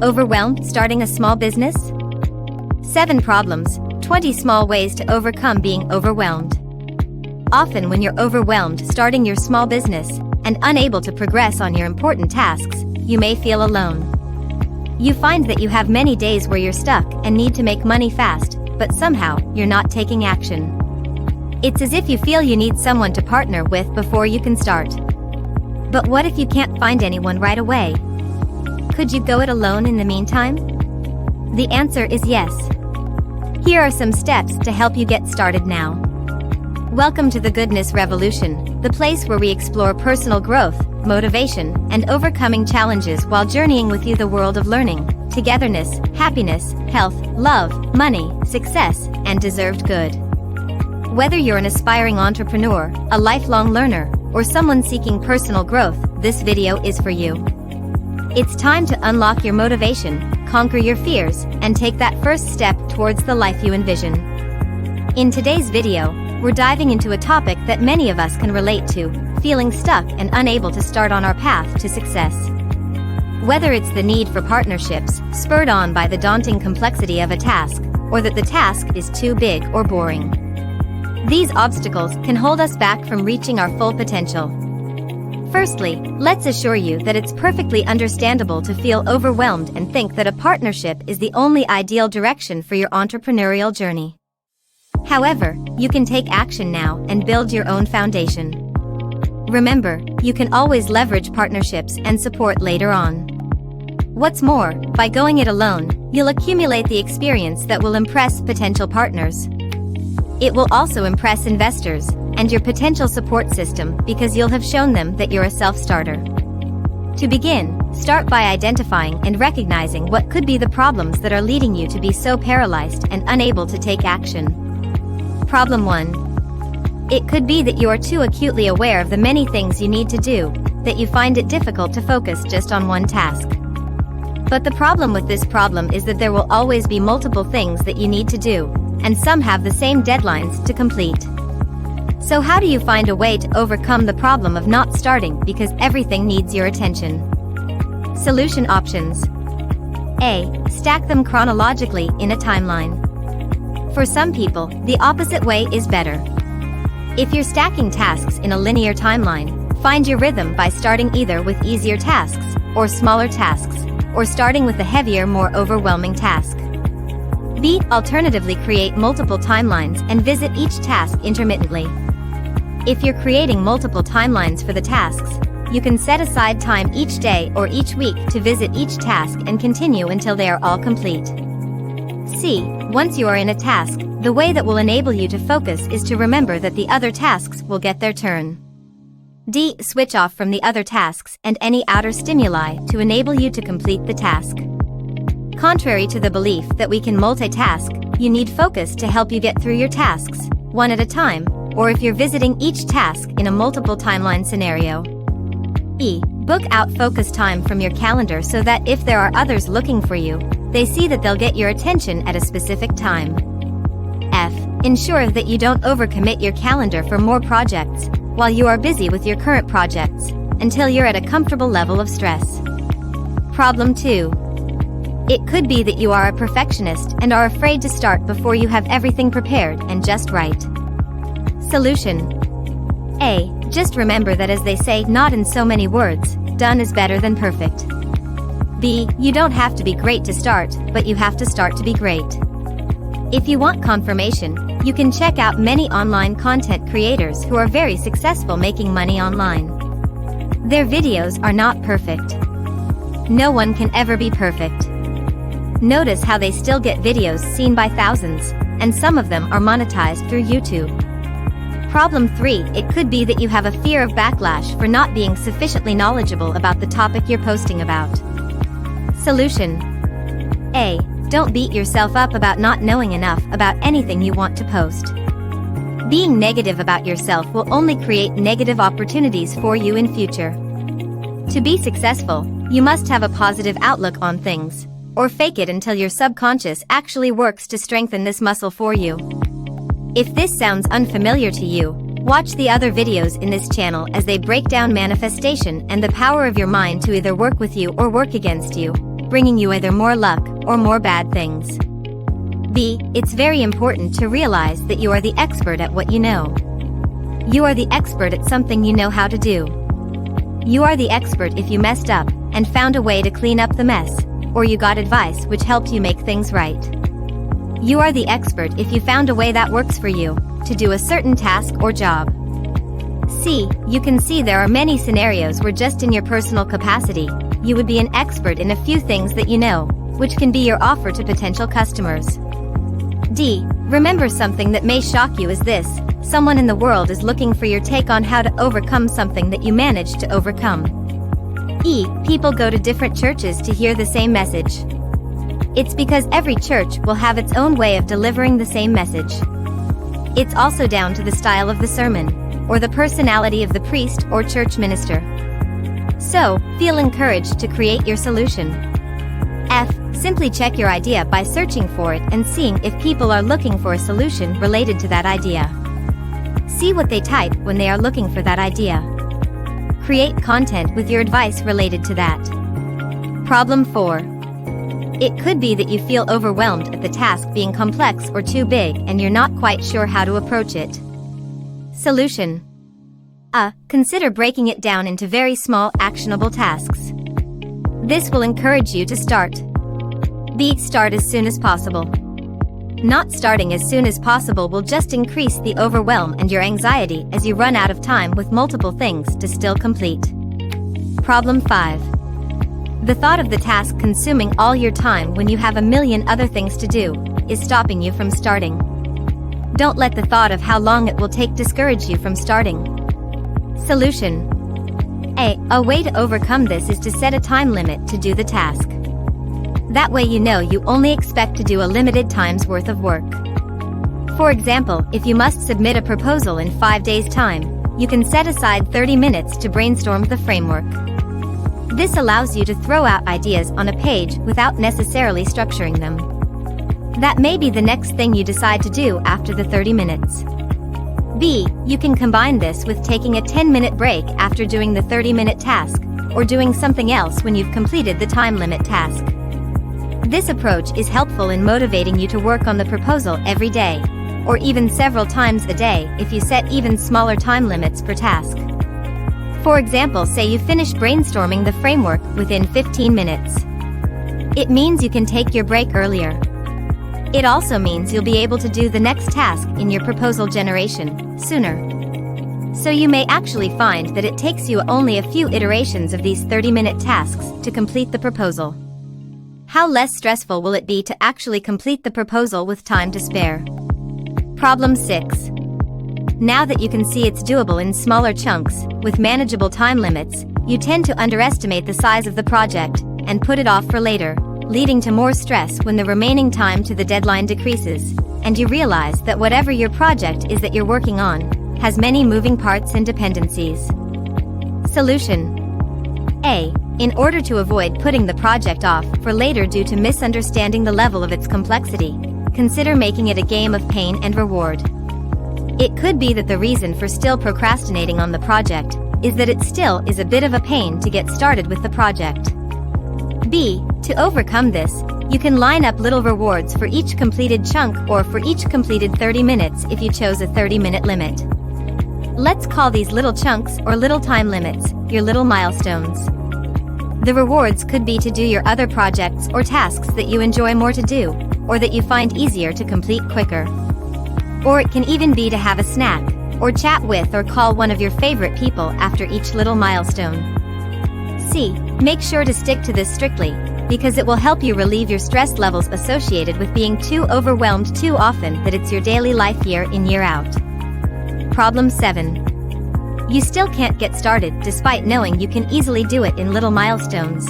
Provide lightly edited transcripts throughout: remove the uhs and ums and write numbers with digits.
Overwhelmed starting a small business? 7 problems, 20 small ways to overcome being overwhelmed. Often when you're overwhelmed starting your small business and unable to progress on your important tasks, you may feel alone. You find that you have many days where you're stuck and need to make money fast, but somehow you're not taking action. It's as if you feel you need someone to partner with before you can start. But what if you can't find anyone right away? Could you go it alone in the meantime? The answer is yes. Here are some steps to help you get started now. Welcome to the Goodness Revolution, the place where we explore personal growth, motivation, and overcoming challenges while journeying with you the world of learning, togetherness, happiness, health, love, money, success, and deserved good. Whether you're an aspiring entrepreneur, a lifelong learner, or someone seeking personal growth, this video is for you. It's time to unlock your motivation, conquer your fears, and take that first step towards the life you envision. In today's video, we're diving into a topic that many of us can relate to, feeling stuck and unable to start on our path to success. Whether it's the need for partnerships, spurred on by the daunting complexity of a task, or that the task is too big or boring. These obstacles can hold us back from reaching our full potential. Firstly, let's assure you that it's perfectly understandable to feel overwhelmed and think that a partnership is the only ideal direction for your entrepreneurial journey. However, you can take action now and build your own foundation. Remember, you can always leverage partnerships and support later on. What's more, by going it alone, you'll accumulate the experience that will impress potential partners. It will also impress investors and your potential support system because you'll have shown them that you're a self-starter. To begin, start by identifying and recognizing what could be the problems that are leading you to be so paralyzed and unable to take action. Problem 1. It could be that you are too acutely aware of the many things you need to do, that you find it difficult to focus just on one task. But the problem with this problem is that there will always be multiple things that you need to do, and some have the same deadlines to complete. So how do you find a way to overcome the problem of not starting because everything needs your attention? Solution options. A. Stack them chronologically in a timeline. For some people, the opposite way is better. If you're stacking tasks in a linear timeline, find your rhythm by starting either with easier tasks or smaller tasks, or starting with a heavier, more overwhelming task. B. Alternatively, create multiple timelines and visit each task intermittently. If you're creating multiple timelines for the tasks, you can set aside time each day or each week to visit each task and continue until they are all complete. C. Once you are in a task, the way that will enable you to focus is to remember that the other tasks will get their turn. D. Switch off from the other tasks and any outer stimuli to enable you to complete the task. Contrary to the belief that we can multitask, you need focus to help you get through your tasks, one at a time, or if you're visiting each task in a multiple timeline scenario. E. Book out focus time from your calendar so that if there are others looking for you, they see that they'll get your attention at a specific time. F. Ensure that you don't overcommit your calendar for more projects while you are busy with your current projects until you're at a comfortable level of stress. Problem 2. It could be that you are a perfectionist and are afraid to start before you have everything prepared and just right. Solution. A. Just remember that as they say, not in so many words, done is better than perfect. B. You don't have to be great to start, but you have to start to be great. If you want confirmation, you can check out many online content creators who are very successful making money online. Their videos are not perfect. No one can ever be perfect. Notice how they still get videos seen by thousands, and some of them are monetized through YouTube. Problem 3. It could be that you have a fear of backlash for not being sufficiently knowledgeable about the topic you're posting about. Solution. A. Don't beat yourself up about not knowing enough about anything you want to post. Being negative about yourself will only create negative opportunities for you in future. To be successful, you must have a positive outlook on things, or fake it until your subconscious actually works to strengthen this muscle for you. If this sounds unfamiliar to you, watch the other videos in this channel as they break down manifestation and the power of your mind to either work with you or work against you. bringing you either more luck or more bad things. B. It's very important to realize that you are the expert at what you know. You are the expert at something you know how to do. You are the expert if you messed up and found a way to clean up the mess, or you got advice which helped you make things right. You are the expert if you found a way that works for you to do a certain task or job. C. You can see there are many scenarios where just in your personal capacity, you would be an expert in a few things that you know, which can be your offer to potential customers. D. Remember, something that may shock you is this: someone in the world is looking for your take on how to overcome something that you managed to overcome. E. People go to different churches to hear the same message. It's because every church will have its own way of delivering the same message. It's also down to the style of the sermon, or the personality of the priest or church minister. So, feel encouraged to create your solution. F. Simply check your idea by searching for it and seeing if people are looking for a solution related to that idea. See what they type when they are looking for that idea. Create content with your advice related to that. Problem 4. It could be that you feel overwhelmed at the task being complex or too big and you're not quite sure how to approach it. Solution. A. Consider breaking it down into very small, actionable tasks. This will encourage you to start. B. Start as soon as possible. Not starting as soon as possible will just increase the overwhelm and your anxiety as you run out of time with multiple things to still complete. Problem 5. The thought of the task consuming all your time when you have a million other things to do is stopping you from starting. Don't let the thought of how long it will take discourage you from starting. Solution. A way to overcome this is to set a time limit to do the task. That way you know you only expect to do a limited time's worth of work. For example, if you must submit a proposal in 5 days' time, you can set aside 30 minutes to brainstorm the framework. This allows you to throw out ideas on a page without necessarily structuring them. That may be the next thing you decide to do after the 30 minutes. B. You can combine this with taking a 10-minute break after doing the 30-minute task, or doing something else when you've completed the time limit task. This approach is helpful in motivating you to work on the proposal every day, or even several times a day if you set even smaller time limits per task. For example, say you finish brainstorming the framework within 15 minutes. It means you can take your break earlier. It also means you'll be able to do the next task in your proposal generation sooner. So you may actually find that it takes you only a few iterations of these 30-minute tasks to complete the proposal. How less stressful will it be to actually complete the proposal with time to spare? Problem 6. Now that you can see it's doable in smaller chunks, with manageable time limits, you tend to underestimate the size of the project and put it off for later, leading to more stress when the remaining time to the deadline decreases, and you realize that whatever your project is that you're working on has many moving parts and dependencies. Solution. A. In order to avoid putting the project off for later due to misunderstanding the level of its complexity, consider making it a game of pain and reward. It could be that the reason for still procrastinating on the project is that it still is a bit of a pain to get started with the project. B. To overcome this, you can line up little rewards for each completed chunk or for each completed 30 minutes if you chose a 30-minute limit. Let's call these little chunks or little time limits your little milestones. The rewards could be to do your other projects or tasks that you enjoy more to do, or that you find easier to complete quicker. Or it can even be to have a snack, or chat with or call one of your favorite people after each little milestone. C. Make sure to stick to this strictly, because it will help you relieve your stress levels associated with being too overwhelmed too often that it's your daily life year in year out. Problem 7. You still can't get started despite knowing you can easily do it in little milestones.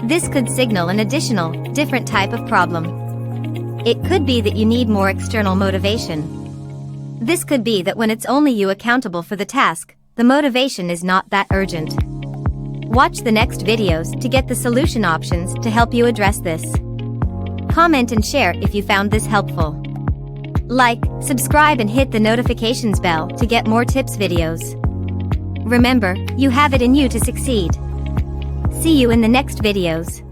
This could signal an additional, different type of problem. It could be that you need more external motivation. This could be that when it's only you accountable for the task, the motivation is not that urgent. Watch the next videos to get the solution options to help you address this. Comment and share if you found this helpful. Like, subscribe and hit the notifications bell to get more tips videos. Remember, you have it in you to succeed. See you in the next videos.